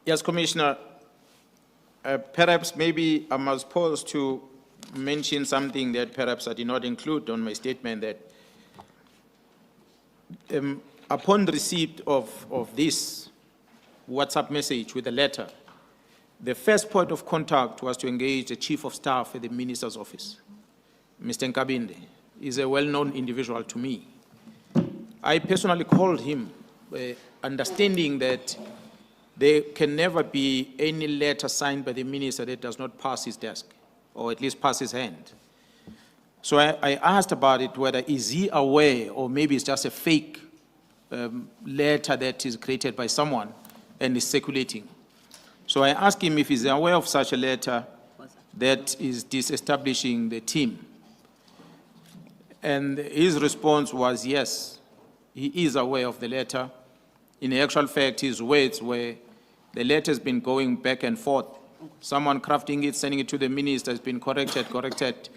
Yes, Commissioner. Perhaps maybe I must pause to mention something that perhaps I did not include on my statement, that upon receipt of this WhatsApp message with a letter, the first point of contact was to engage the Chief of Staff at the Minister's office. Mr. Nkabinde is a well-known individual to me. I personally called him, understanding that there can never be any letter signed by the minister that does not pass his desk, or at least pass his hand. So I asked about it, whether is he aware, or maybe it's just a fake letter that is created by someone and is circulating. So I asked him if he's aware of such a letter that is disestablishing the team. And his response was yes, he is aware of the letter. In actual fact, his words were, the letter has been going back and forth. Someone crafting it, sending it to the minister, has been corrected.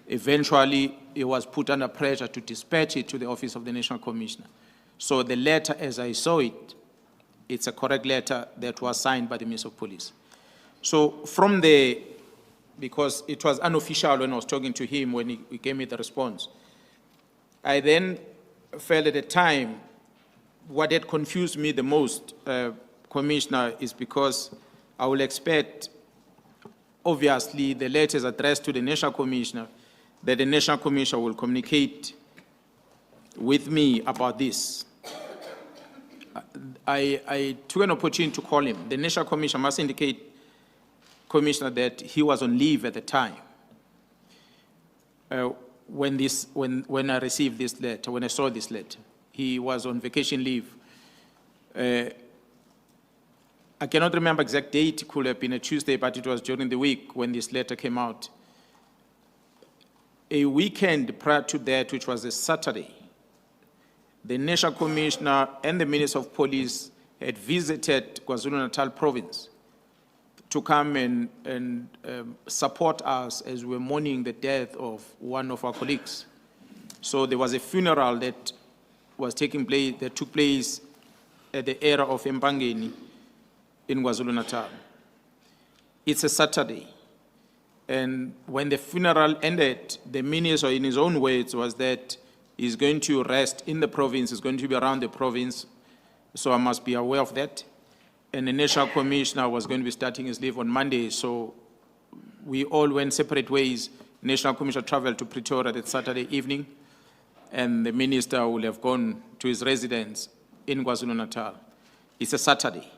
Eventually, it was put under pressure to dispatch it to the Office of the National Commissioner. So the letter, as I saw it, it's a correct letter that was signed by the Minister of Police. So from there, because it was unofficial when I was talking to him when he gave me the response, I then felt at the time what had confused me the most, Commissioner, is because I will expect, obviously, the letters addressed to the National Commissioner, that the National Commissioner will communicate with me about this. I took an opportunity to call him. The National Commissioner must indicate, Commissioner, that he was on leave at the time when I received this letter, when I saw this letter. He was on vacation leave. I cannot remember exact date. It could have been a Tuesday, but it was during the week when this letter came out. A weekend prior to that, which was a Saturday, the National Commissioner and the Minister of Police had visited KwaZulu-Natal province to come and support us as we were mourning the death of one of our colleagues. So there was a funeral that was taking place, that took place at the area of Mpangeni in KwaZulu-Natal. It's a Saturday. And when the funeral ended, the minister, in his own words, was that he's going to rest in the province, he's going to be around the province, so I must be aware of that. And the National Commissioner was going to be starting his leave on Monday, so we all went separate ways. National Commissioner traveled to Pretoria that Saturday evening, and the minister will have gone to his residence in KwaZulu-Natal. It's a Saturday.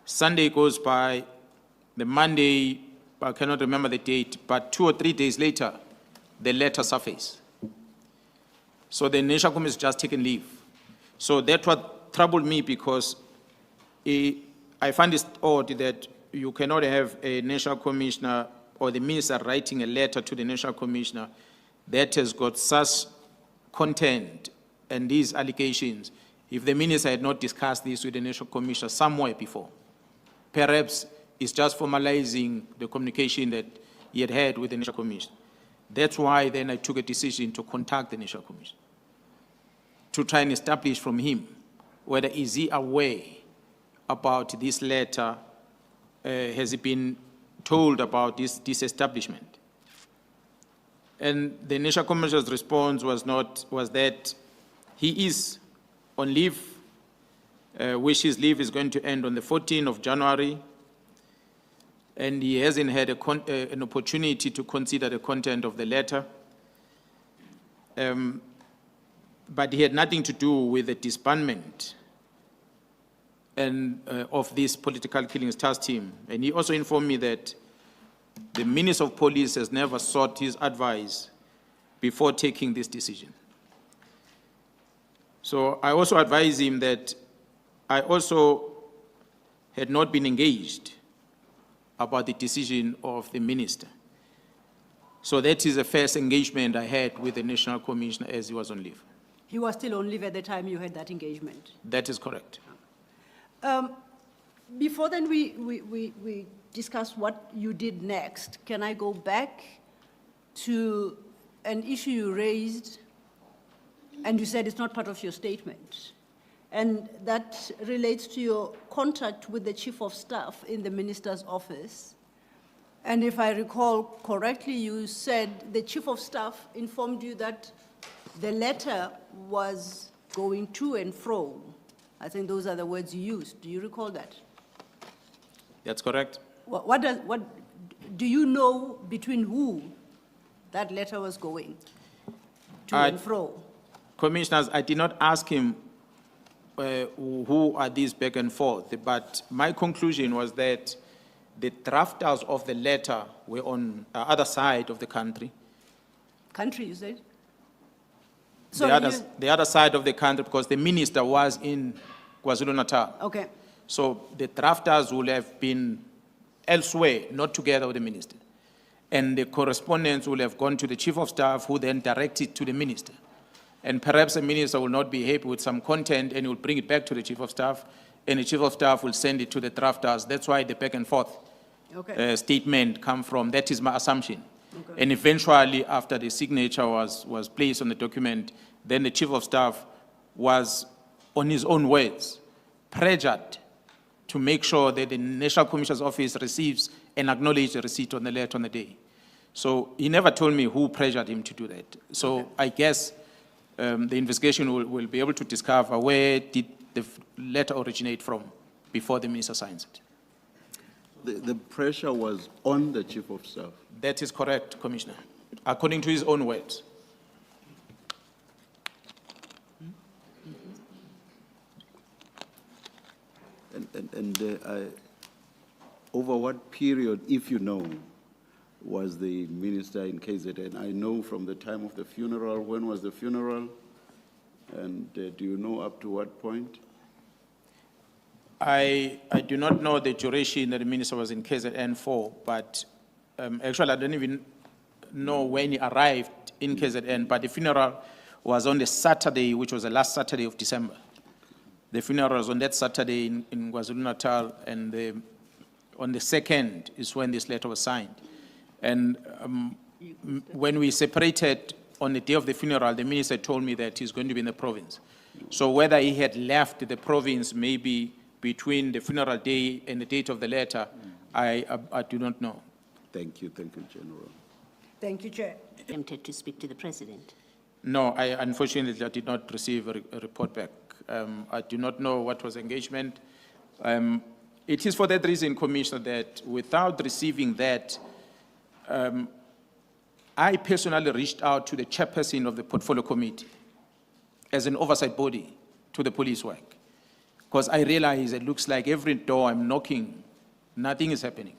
Sunday goes by, the Monday, I cannot remember the date, but 2 or 3 days later, the letter surfaced. So the National Commissioner has just taken leave. So that's what troubled me, because I find it odd that you cannot have a National Commissioner or the minister writing a letter to the National Commissioner that has got such content and these allegations, if the minister had not discussed this with the National Commissioner somewhere before. Perhaps it's just formalizing the communication that he had had with the National Commissioner. That's why then I took a decision to contact the National Commissioner, to try and establish from him whether is he aware about this letter, has he been told about this disestablishment. And the National Commissioner's response was that he is on leave, which his leave is going to end on the 14th of January, and he hasn't had an opportunity to consider the content of the letter. But he had nothing to do with the disbandment and of this political killings task team. And he also informed me that the Minister of Police has never sought his advice before taking this decision. So I also advised him that I also had not been engaged about the decision of the minister. So that is the first engagement I had with the National Commissioner as he was on leave. He was still on leave at the time you had that engagement? That is correct. Before then we discuss what you did next, can I go back to an issue you raised and you said it's not part of your statement, and that relates to your contact with the chief of staff in the minister's office. And if I recall correctly, you said the chief of staff informed you that the letter was going to and fro. I think those are the words you used. Do you recall that? That's correct. What do you know between who that letter was going to and fro? Commissioners, I did not ask him who are these back and forth, but my conclusion was that the drafters of the letter were on the other side of the country. Country, you said? The other side of the country, because the minister was in KwaZulu-Natal. Okay. So the drafters would have been elsewhere, not together with the minister. And the correspondence will have gone to the chief of staff, who then directed to the minister. And perhaps the minister will not be happy with some content and he will bring it back to the chief of staff, and the chief of staff will send it to the drafters. That's why the back and forth statement come from. That is my assumption. Okay. And eventually, after the signature was placed on the document, then the chief of staff was, on his own words, pressured to make sure that the National Commissioner's Office receives and acknowledge the receipt on the letter on the day. So he never told me who pressured him to do that. So I guess the investigation will be able to discover where did the letter originate from before the minister signs it. The pressure was on the chief of staff. That is correct, Commissioner, according to his own words. Over what period, if you know, was the minister in KZN? I know from the time of the funeral. When was the funeral? And do you know up to what point? I do not know the duration that the minister was in KZN for, but actually I don't even know when he arrived in KZN, but the funeral was on the Saturday, which was the last Saturday of December. The funeral was on that Saturday in KwaZulu-Natal, and on the 2nd is when this letter was signed. And when we separated on the day of the funeral, the minister told me that he's going to be in the province. So whether he had left the province maybe between the funeral day and the date of the letter, I do not know. Thank you, General. Thank you, Chair. Attempted to speak to the president. No, unfortunately, I did not receive a report back. I do not know what was engagement. It is for that reason, Commissioner, that without receiving that, I personally reached out to the chairperson of the portfolio committee as an oversight body to the police work, because I realize it looks like every door I'm knocking, nothing is happening.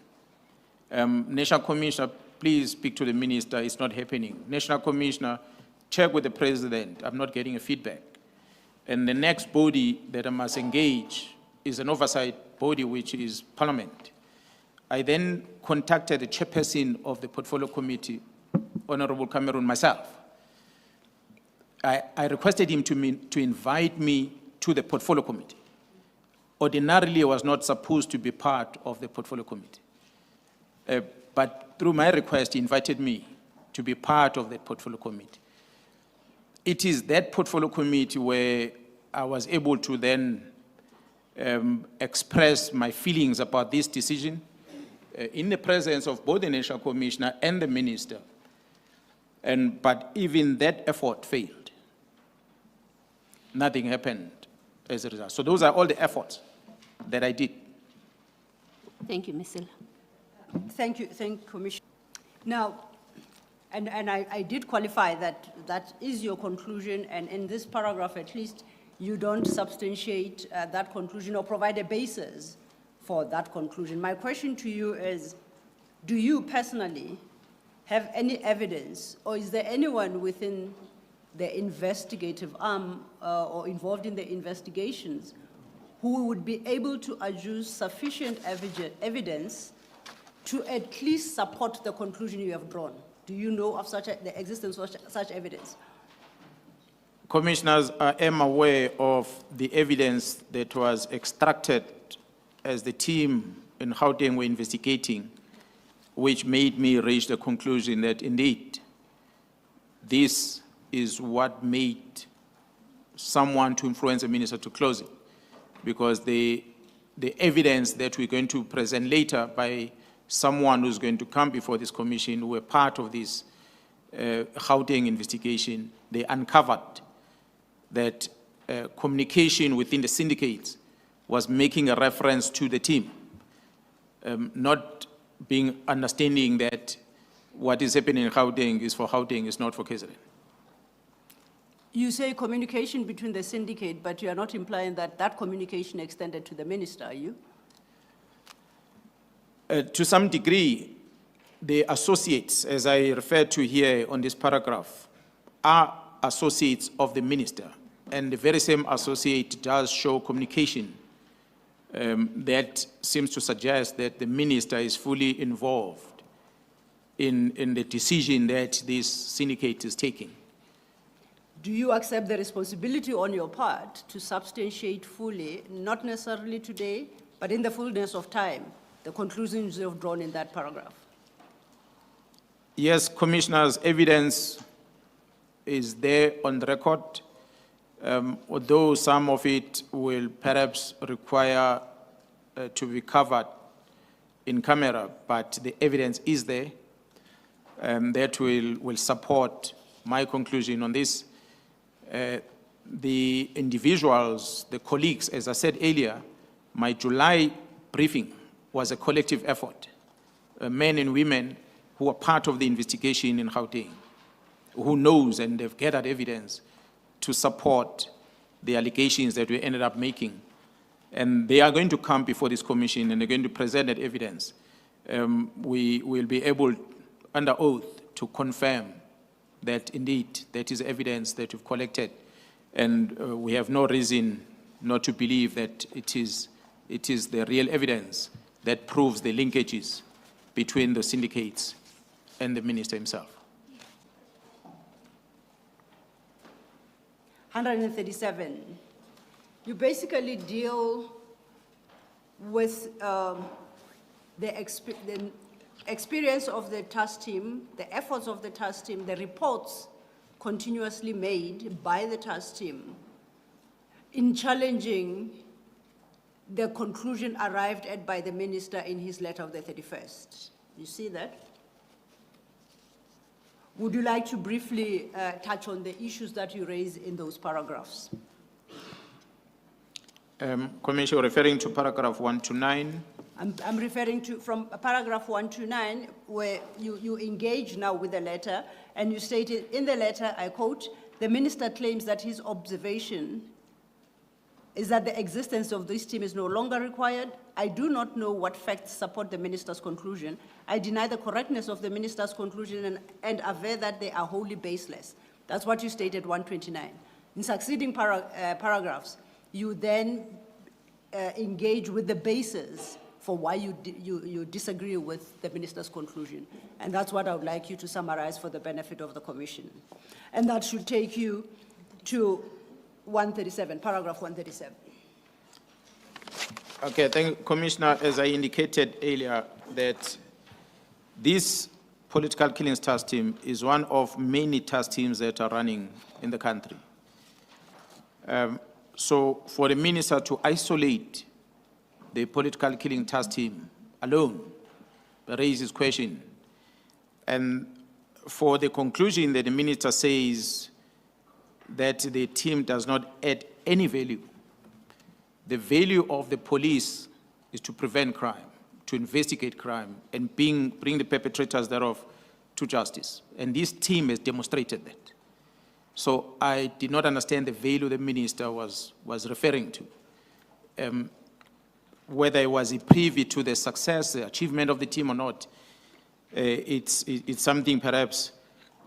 National Commissioner, please speak to the minister, it's not happening. National Commissioner, check with the president, I'm not getting a feedback. And the next body that I must engage is an oversight body, which is Parliament. I then contacted the chairperson of the portfolio committee, Honorable Cameron, myself. I requested him to invite me to the portfolio committee. Ordinarily, I was not supposed to be part of the portfolio committee. But through my request, he invited me to be part of the portfolio committee. It is that portfolio committee where I was able to then express my feelings about this decision in the presence of both the National Commissioner and the Minister. But even that effort failed. Nothing happened as a result. So those are all the efforts that I did. Thank you, Ms. Silla. Thank you, Commissioner. Now, and I did qualify that is your conclusion, and in this paragraph at least, you don't substantiate that conclusion or provide a basis for that conclusion. My question to you is, do you personally have any evidence, or is there anyone within the investigative arm or involved in the investigations who would be able to adduce sufficient evidence to at least support the conclusion you have drawn? Do you know of the existence of such evidence? Commissioners, I am aware of the evidence that was extracted as the team in Gauteng were investigating, which made me reach the conclusion that indeed this is what made someone to influence the minister to close it, because the the evidence that we're going to present later by someone who's going to come before this commission who were part of this Gauteng investigation, they uncovered that communication within the syndicates was making a reference to the team, not being understanding that what is happening in Gauteng is for Gauteng, is not for KZN. You say communication between the syndicate, but you are not implying that that communication extended to the minister, are you? To some degree, the associates, as I referred to here on this paragraph, are associates of the minister. And the very same associate does show communication that seems to suggest that the minister is fully involved in the decision that this syndicate is taking. Do you accept the responsibility on your part to substantiate fully, not necessarily today, but in the fullness of time, the conclusions you have drawn in that paragraph? Yes, Commissioners, evidence is there on the record, although some of it will perhaps require to be covered in camera, but the evidence is there that will support my conclusion on this. The individuals, the colleagues, as I said earlier, my July briefing was a collective effort, men and women who are part of the investigation in Gauteng, who knows and they've gathered evidence to support the allegations that we ended up making. And they are going to come before this commission and they're going to present that evidence. We will be able, under oath, to confirm that indeed that is evidence that we've collected. And we have no reason not to believe that it is the real evidence that proves the linkages between the syndicates and the minister himself. 137, you basically deal with the experience of the task team, the efforts of the task team, the reports continuously made by the task team in challenging the conclusion arrived at by the minister in his letter of the 31st. You see that? Would you like to briefly touch on the issues that you raise in those paragraphs? Commissioner, referring to paragraph 1 to 9. I'm referring to from paragraph 1 to 9, where you engage now with the letter, and you stated in the letter, I quote, the minister claims that his observation is that the existence of this team is no longer required. I do not know what facts support the minister's conclusion. I deny the correctness of the minister's conclusion and aver that they are wholly baseless. That's what you stated 129. In succeeding paragraphs, you then engage with the basis for why you disagree with the minister's conclusion. And that's what I would like you to summarize for the benefit of the commission. And that should take you to 137, paragraph 137. Okay, thank you, Commissioner. As I indicated earlier, that this political killings task team is one of many task teams that are running in the country. So for the minister to isolate the political killing task team alone raises question. And for the conclusion that the minister says that the team does not add any value, the value of the police is to prevent crime, to investigate crime, and bring the perpetrators thereof to justice. And this team has demonstrated that. So I did not understand the value the minister was referring to. Whether it was privy to the success, the achievement of the team or not, it's something perhaps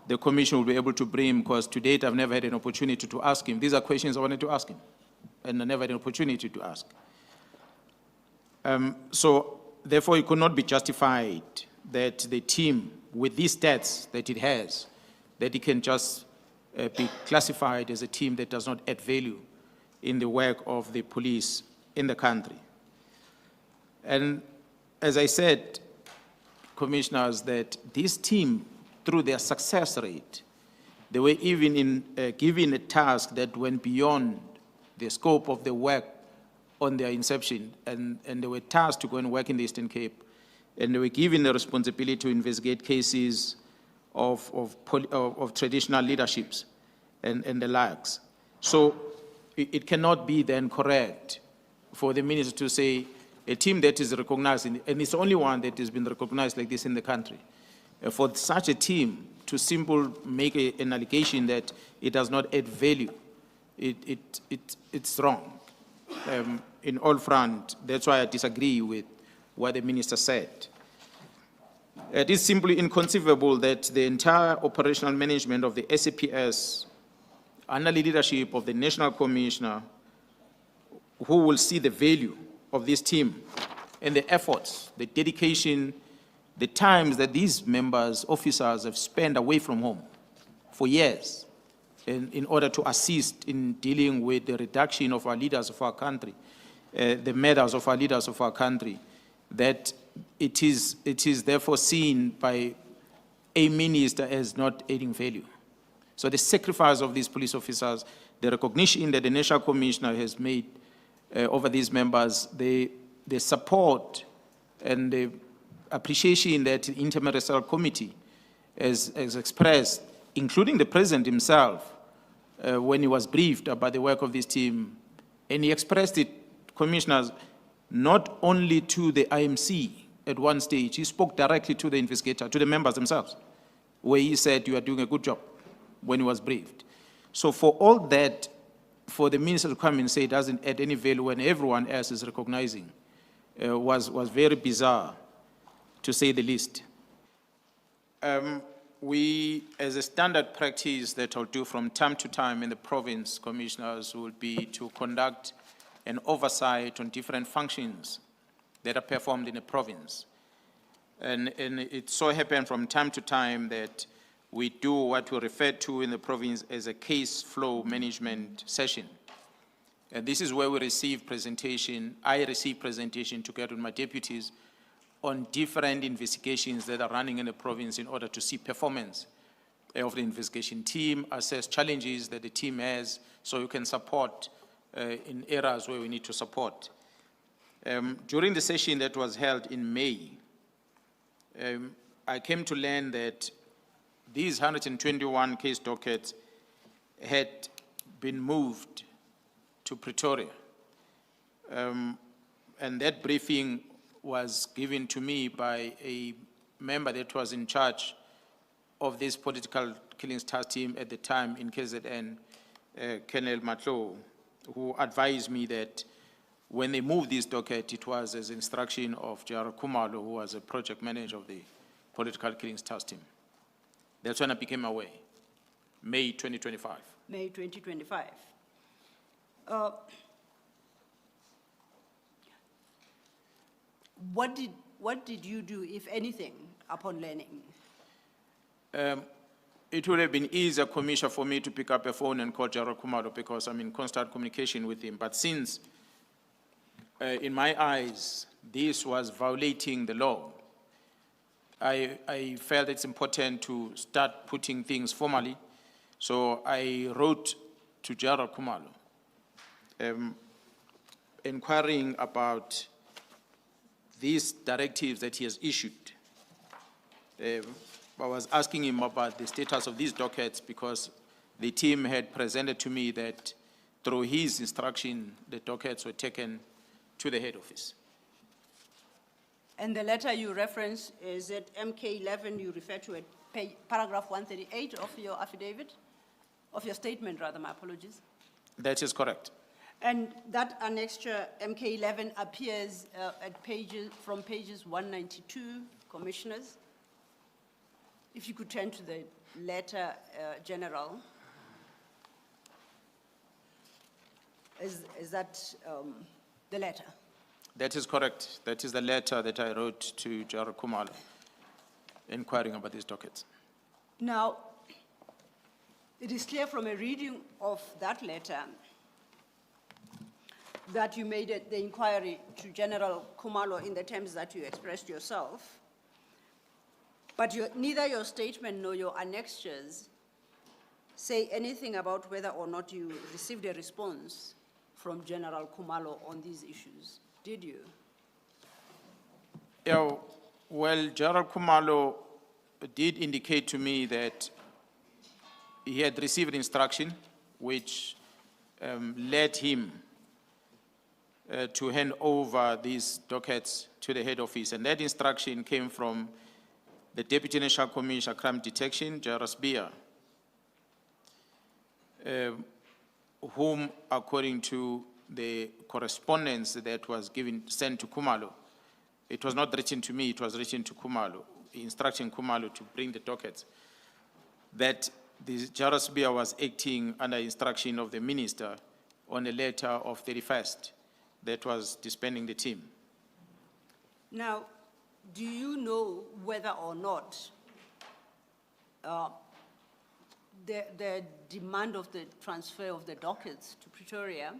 the commission will be able to bring, because to date I've never had an opportunity to ask him. These are questions I wanted to ask him, and I never had an opportunity to ask. So therefore it could not be justified that the team, with these stats that it has, that it can just be classified as a team that does not add value in the work of the police in the country. And as I said, commissioners, that this team, through their success rate, they were even given a task that went beyond the scope of the work on their inception, and they were tasked to go and work in the Eastern Cape, and they were given the responsibility to investigate cases of traditional leaderships and the likes. So it cannot be then correct for the minister to say a team that is recognized, and it's the only one that has been recognized like this in the country, for such a team to simply make an allegation that it does not add value, it's wrong. In all front, that's why I disagree with what the minister said. It is simply inconceivable that the entire operational management of the SAPS, under the leadership of the National Commissioner, who will see the value of this team and the efforts, the dedication, the times that these members, officers have spent away from home for years in order to assist in dealing with the reduction of our leaders of our country, the matters of our leaders of our country, that it is therefore seen by a minister as not adding value. So the sacrifice of these police officers, the recognition that the National Commissioner has made over these members, the support and the appreciation that the Interministerial Committee has expressed, including the President himself, when he was briefed about the work of this team, and he expressed it, Commissioners, not only to the IMC at one stage, he spoke directly to the investigator, to the members themselves, where he said, you are doing a good job, when he was briefed. So for all that, for the minister to come and say it doesn't add any value when everyone else is recognizing, was very bizarre, to say the least. We, as a standard practice that I'll do from time to time in the province, commissioners will be to conduct an oversight on different functions that are performed in a province. And it so happened from time to time that we do what we refer to in the province as a case flow management session. And this is where we receive presentation, I receive presentation together with my deputies on different investigations that are running in the province in order to see performance of the investigation team, assess challenges that the team has, so you can support in areas where we need to support. During the session that was held in May, I came to learn that these 121 case dockets had been moved to Pretoria. And that briefing was given to me by a member that was in charge of this political killings task team at the time in KZN, Colonel Matlo, who advised me that when they moved this docket, it was as instruction of J.R. Kumalo, who was a project manager of the political killings task team. That's when I became aware, May 2025. May 2025. What did you do, if anything, upon learning? It would have been easier, Commissioner, for me to pick up a phone and call J.R. Kumalo because I'm in constant communication with him. But since, in my eyes, this was violating the law, I felt it's important to start putting things formally. So I wrote to J.R. Kumalo, inquiring about these directives that he has issued. I was asking him about the status of these dockets because the team had presented to me that through his instruction, the dockets were taken to the head office. And the letter you reference is at MK11, you refer to it, paragraph 138 of your affidavit, of your statement rather, my apologies. That is correct. And that annexure, MK11, appears at from pages 192, Commissioners. If you could turn to the letter, General. Is that the letter? That is correct. That is the letter that I wrote to J.R. Kumalo, inquiring about these dockets. Now, it is clear from a reading of that letter that you made the inquiry to General Kumalo in the terms that you expressed yourself, but neither your statement nor your annexures say anything about whether or not you received a response from General Khumalo on these issues, did you? Yeah, well, General Khumalo did indicate to me that he had received instruction which led him to hand over these dockets to the head office. And that instruction came from the Deputy National Commissioner Crime Detection, Jairus Bia, whom, according to the correspondence that was sent to Khumalo, it was not written to me, it was written to Khumalo, instructing Khumalo to bring the dockets, that the Jairus Bia was acting under instruction of the minister on a letter of 31st that was disbanding the team. Now, do you know whether or not the demand of the transfer of the dockets to Pretoria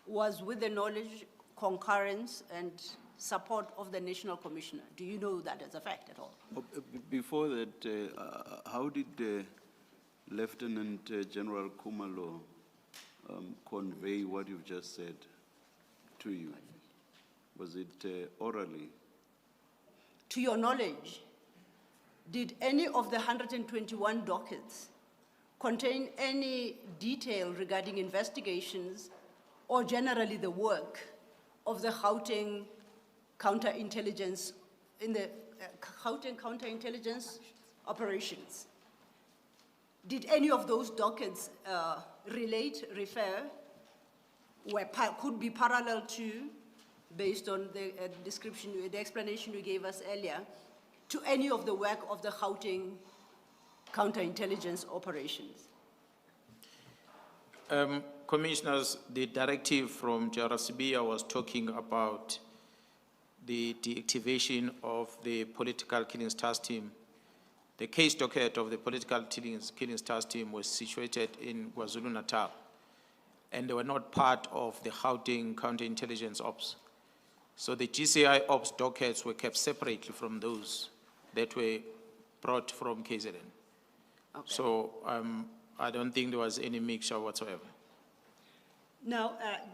was with the knowledge, concurrence, and support of the National Commissioner? Do you know that as a fact at all? Before that, how did Lieutenant General Khumalo convey what you've just said to you? Was it orally? To your knowledge, did any of the 121 dockets contain any detail regarding investigations or generally the work of the Gauteng counterintelligence in the Gauteng counterintelligence operations? Did any of those dockets refer, could be parallel to, based on the description, the explanation you gave us earlier, to any of the work of the Gauteng counterintelligence operations? Commissioners, the directive from Jairus Bia was talking about the deactivation of the political killings task team. The case docket of the political killings task team was situated in KwaZulu-Natal, and they were not part of the Gauteng counterintelligence ops. So the GCI ops dockets were kept separately from those that were brought from KZN. Okay. So I don't think there was any mixture whatsoever. Now,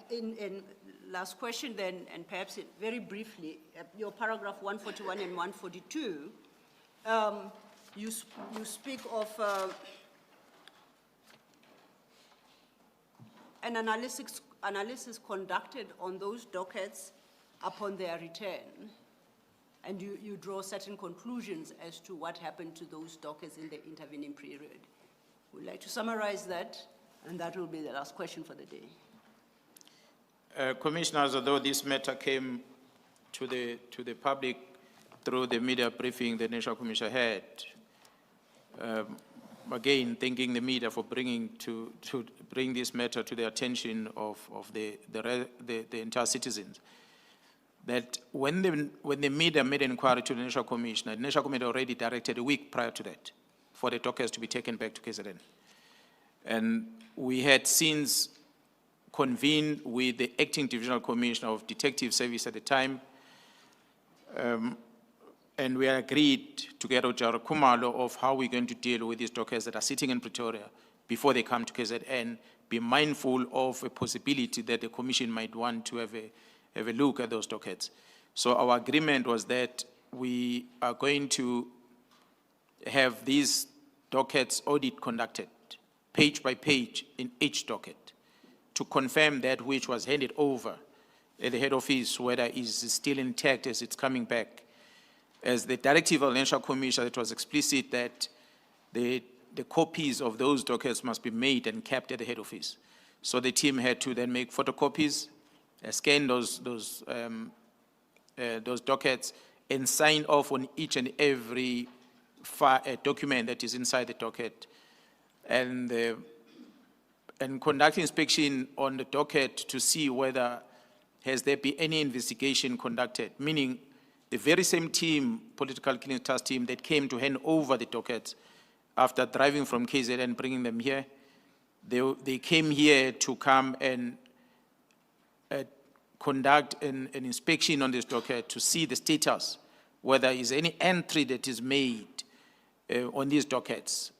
in last question then, and perhaps very briefly, your paragraph 141 and 142, you speak of an analysis conducted on those dockets upon their return, and you draw certain conclusions as to what happened to those dockets in the intervening period. Would you like to summarize that? And that will be the last question for the day. Commissioners, although this matter came to the public through the media briefing the National Commissioner had, again, thanking the media for bring this matter to the attention of the entire citizens, that when the media made an inquiry to the National Commissioner, the National Commissioner already directed a week prior to that for the dockets to be taken back to KZN. And we had since convened with the acting divisional commissioner of detective service at the time, and we agreed together with General Khumalo of how we're going to deal with these dockets that are sitting in Pretoria before they come to KZN, be mindful of a possibility that the commission might want to have a look at those dockets. So our agreement was that we are going to have these dockets audit conducted, page by page in each docket, to confirm that which was handed over at the head office, whether it is still intact as it's coming back. As the directive of the National Commissioner, it was explicit that the copies of those dockets must be made and kept at the head office. So the team had to then make photocopies, scan those dockets, and sign off on each and every document that is inside the docket, and conduct inspection on the docket to see whether has there been any investigation conducted, meaning the very same team, political killing task team, that came to hand over the dockets after driving from KZN and bringing them here, they came here to come and conduct an inspection on this docket to see the status, whether there is any entry that is made on these dockets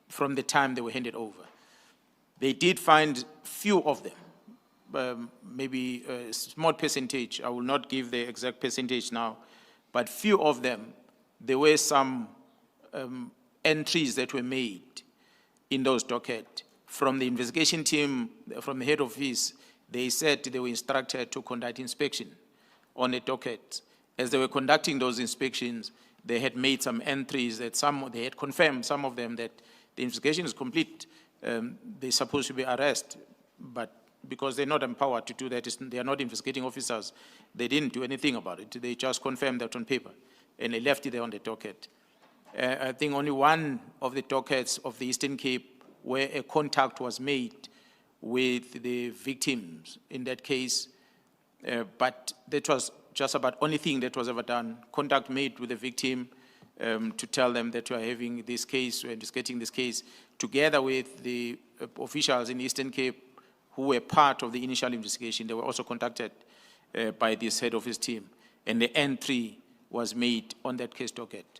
from the time they were handed over. They did find few of them, maybe a small percentage, I will not give the exact percentage now, but few of them, there were some entries that were made in those docket. From the investigation team, from the head office, they said they were instructed to conduct inspection on a docket. As they were conducting those inspections, they had made some entries that they had confirmed, some of them, that the investigation is complete. They're supposed to be arrested, but because they're not empowered to do that, they are not investigating officers, they didn't do anything about it. They just confirmed that on paper, and they left it there on the docket. I think only one of the dockets of the Eastern Cape where a contact was made with the victims in that case, but that was just about only thing that was ever done, contact made with the victim to tell them that we are having this case, we're investigating this case, together with the officials in Eastern Cape who were part of the initial investigation. They were also contacted by this head office team, and the entry was made on that case docket.